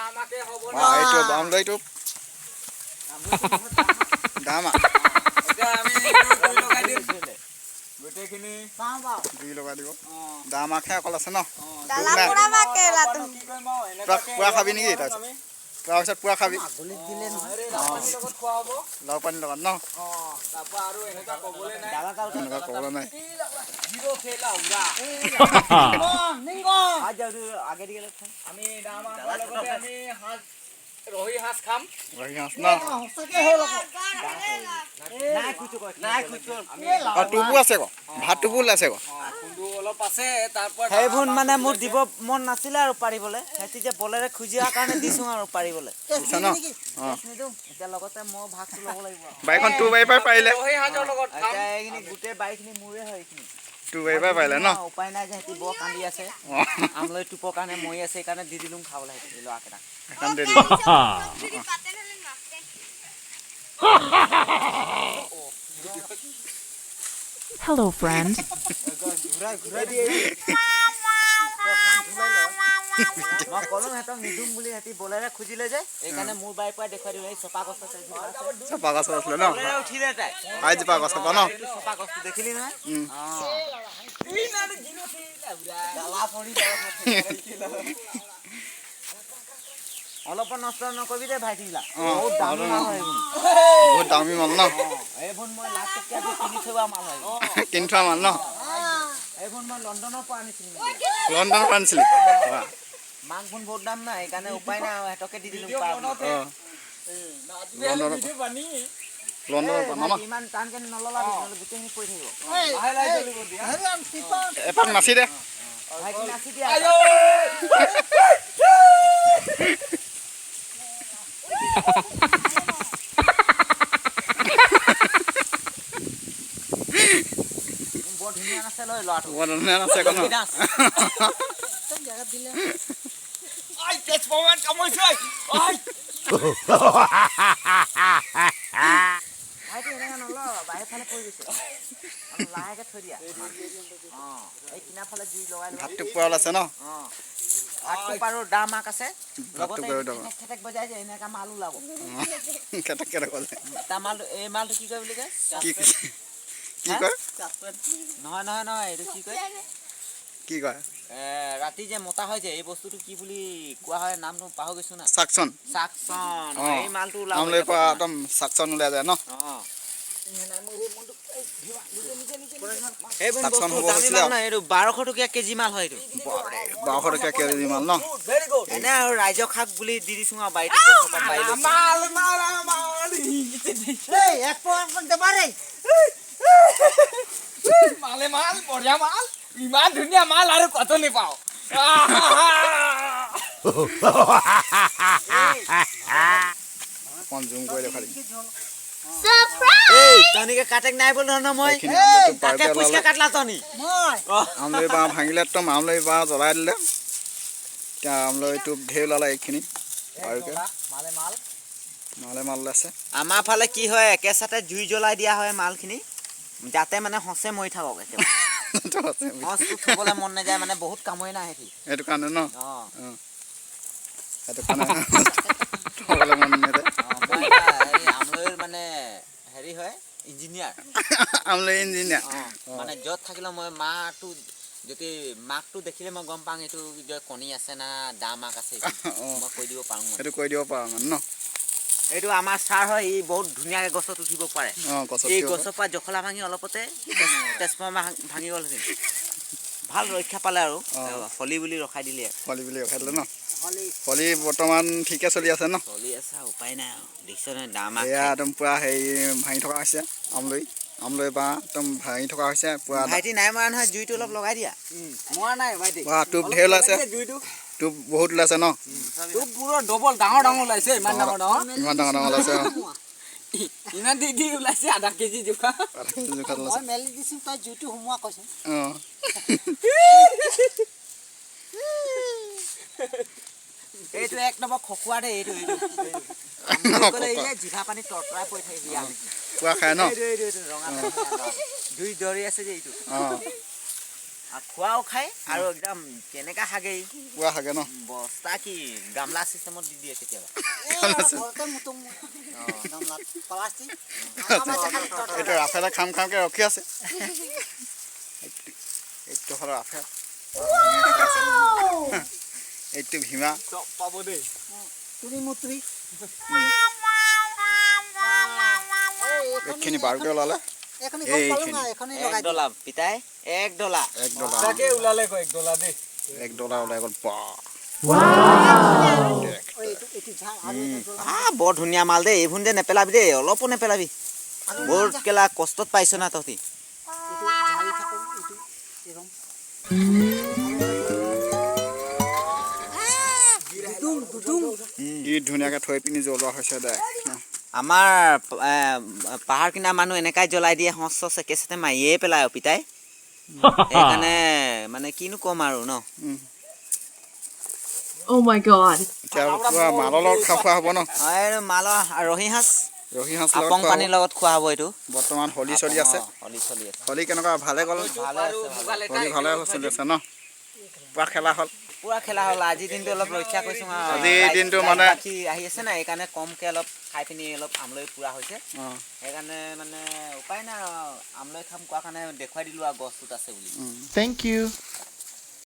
দামাকে হ'ব না এইটো আমলৈটো দামা এতিয়া আমি দুই লগাই দিম গোটেইখিনি দুই লগাই দিব দামাকে অকল আছে ন দালা পুৰা মাকে লাটো কি কৰিম আৰু এনেকুৱাকে পুৰা খাবি নেকি তাৰপিছত তাৰপিছত পুৰা খাবি গলিত দিলে নহয় লাওপানীৰ লগত খোৱা হ'ব লাও পানী লগত ন তাৰপৰা আৰু এনেকুৱা ক'বলৈ নাই এনেকুৱা ক'বলৈ নাই জিৰো খেলা উৰা আমি দামা খোৱাৰ লগতে আমি সাজ ৰহি সাজ খাম ৰহি সাজ ন টুপু আছে আকৌ ভাত টুপু ওলাইছে আকৌ খুন্দু অলপ আছে তাৰপৰা সেইবোৰ মানে মোৰ দিব মন নাছিলে আৰু পাৰিবলৈ সিহঁতি যে বলেৰে খুজি অহাৰ কাৰণে দিছোঁ আৰু পাৰিবলৈ এতিয়া লগতে মই ভাগটো ল'ব লাগিব বাইখন তোৰ বাৰীৰ পৰা পাৰিলে ৰহি সাজৰ লগত খাম এতিয়া এইখিনি গোটেই বাৰীখিনি মোৰে হয় এইখিনি তোৰ বাৰীৰ পৰা পাৰিলে ন উপায় নাই যে সিহঁতি বৰ কান্দি আছে আমলৈ টোপৰ কাৰণে মৰি আছে সেইকাৰণে দি দিলোঁ খাবলৈ সিহঁতি ল'ৰাকেইটাক এখন দিলি Hello, friend. মই ক'লো সিহঁতক নিদিম বুলি সিহঁতি বলেৰে খুজিলে যে সেইকাৰণে মোৰ বাৰীৰ পৰা দেখুৱাই দিওঁ এই চপা গছ চপা গছ আছিলে ন উঠিলে তাই আইজোপা গছ পৰা ন চপা গছটো দেখিলি নহয় অলপ নষ্ট নকৰিবি দে ভাইটিবিলাক বহুত দামী মাল হয় বহুত দামী মাল ন এইবোৰ মই লাখ টকীয়া দি কিনি থোৱা মাল হয় কিনি থোৱা মাল ন এইবোৰ মই লণ্ডনৰ পৰা আনিছিলোঁ লণ্ডনৰ পৰা আনিছিলি মাংসবোৰ বহুত দাম নাই সেইকাৰণে উপায় নাই সিহঁতকে দি দিলোঁ লণ্ডনৰ পৰা ন ইমান টানকে নল'লাবি নহ'লে গোটেইখিনি পৰি থাকিব এপাক নাচি দে ভাইটি নাচি দিয়া বৰ ধুনীয়া নাচে লয় ল'ৰাটো বৰ ধুনীয়া নাচে আকৌ ন ভাইটি এনেকৈ নলওঁ বাহিৰ ফালে পৰি গৈছে লাহেকৈ থৈ দিয়া এই কিনাৰ ফালে জুই লগাই লোৱা ভাতটো পোৱা ওলাইছে ন ভাতটো পাৰো দাম আক আছে লগতে খেটেক বজাই যে এনেকা মাল ওলাব কেটেক কেটেক ক'লে তাৰ মালটো এই মালটো কি কয় বুলি কয় কি কয় নহয় নহয় নহয় এইটো কি কয় কি কয় ৰাতি যে মতা হয় যে এই বস্তুটো কি বুলি কোৱা হয় নামটো পাহৰি গৈছো না চাকচন চাকচন এই মালটো ওলাব আমলৈ পৰা একদম চাকচন ওলাই যায় ন এইবোৰ বস্তু দামী মাল নহয় এইটো 1200 টকীয়া কেজি মাল হয় এইটো 1200 টকীয়া কেজি মাল ন এনে আৰু ৰাইজক শাক বুলি দি দিছো আৰু বাৰীত মালে মাল বঢ়িয়া মাল ইমান ধুনীয়া মাল আৰু কত নেপাওঁ জুম কৰি দেখা দিম তনিকে কাটেক নাই বল ধৰণৰ মই তাকে পুষ্কা কাটলা তনি আমলৈ বাঁহ ভাঙিলে একদম আমলৈ বাঁহ জ্বলাই দিলে এতিয়া আমলৈটো ঢেৰ ওলালে এইখিনি আৰু মালে মাল ওলাইছে আমাৰ ফালে কি হয় একেচাতে জুই জ্বলাই দিয়া হয় মালখিনি যাতে মানে হসে মৰি থাকক হসটো থবলৈ মন নাযায় মানে বহুত কামই নাই হেতি এইটো কাৰণে ন এইটো কাৰণে থবলৈ মন নাযায় আমলৈৰ মানে হেৰি হয় ইঞ্জিনিয়াৰ আমলৈ ইঞ্জিনিয়াৰ মানে য'ত থাকিলে মই মাহটো যদি মাকটো দেখিলে মই গম পাওঁ এইটো কণী আছে না দাম মাক আছে মই কৈ দিব পাৰোঁ এইটো কৈ দিব পাৰা মানে ন এইটো আমাৰ ছাৰ হয় ই বহুত ধুনীয়াকৈ গছত উঠিব পাৰে এই গছৰ পৰা জখলা ভাঙি অলপতে তেজপমা ভাঙি গ'ল ভাল ৰক্ষা পালে আৰু হলি বুলি ৰখাই দিলে ন হলি বৰ্তমান ঠিকে চলি আছে ন চলি আছে উপায় নাই আৰু দেখিছে নহয় দাম এয়া একদম পুৰা হেৰি ভাঙি থকা হৈছে আমলৈ বাঁহ একদম ভাঙি থকা হৈছে পুৰা ভাইটি নাই মৰা নহয় জুইটো অলপ লগাই দিয়া মৰা নাই ভাইটি টোপ ঢেৰ ওলাইছে টোপ বহুত ওলাইছে ন টোপ পুৰা ডবল ডাঙৰ ওলাইছে ইমান ডাঙৰ ওলাইছে ইমান দি ওলাইছে আধা কেজি জোখা মই মেলি দিছো তই জুইটো সোমোৱা কৈছে এইটো এক নম্বৰ খকুৱা দে এইটো জিভা পানী তৰতৰাই পৰি থাকে পুৱা খাই ন ৰঙা দুই দৰি আছে যে এইটো খোৱাও খাই আৰু একদম কেনেকা হাগে পুৰা হাগে ন বস্তা কি গামলা চিষ্টেমত দি দিয়ে কেতিয়াবা ঘৰতে মুতুম গামলাত প্লাষ্টিক এইটো ৰাফেটা খাম খামকে ৰখি আছে এইটো হ'ল ৰাফে এইটো ভীমা পাব দেই তুৰি মুতুৰি এইখিনি বাৰুকে ওলালে এখনি গম পালো না এখনি লগাই $1 পিতাই $1 তাকে ওলালে কয় $1 দেই $1 ওলাই গ'ল বা এইটো ঝাল আৰু বৰ ধুনীয়া মাল দেই এইভুন যে নেপেলাবি দেই অলপো নেপেলাবি বহুত কেলা কষ্টত পাইছ না তহঁতি এইটো ঝালি থাকো এইটো এৰম দুদুম কি ধুনীয়াকে থৈ পিনি জ্বলোৱা হৈছে দে আমাৰ পাহাৰ কিনা মানুহ এনেকাই জ্বলাই দিয়ে হস্ত চেকেচতে মাৰিয়ে পেলাই পিতাই সেইকাৰণে মানে কিনো কম আৰু ন Oh my god. এতিয়া পুৰা মালৰ লগত খোৱা হ'ব ন এইটো মালৰ ৰহি সাঁজ লগত আপং পানীৰ লগত খোৱা হ'ব এইটো বৰ্তমান হোলী চলি আছে হলি চলি আছে হোলী কেনেকুৱা ভালে গ'ল হোলী ভালে চলি আছে ন পুৰা খেলা হ'ল পুৰা খেলা হ'ল আজিৰ দিনটো অলপ ৰক্ষা কৰিছো আজিৰ দিনটো মানে আহি আছে না সেইকাৰণে কমকে অলপ খাই পিনি অলপ আমলৈ পুৰা হৈছে সেইকাৰণে মানে উপায় নাই আমলৈ খাম কোৱা কাৰণে দেখুৱাই দিলো আৰু গছটোত আছে বুলি Thank you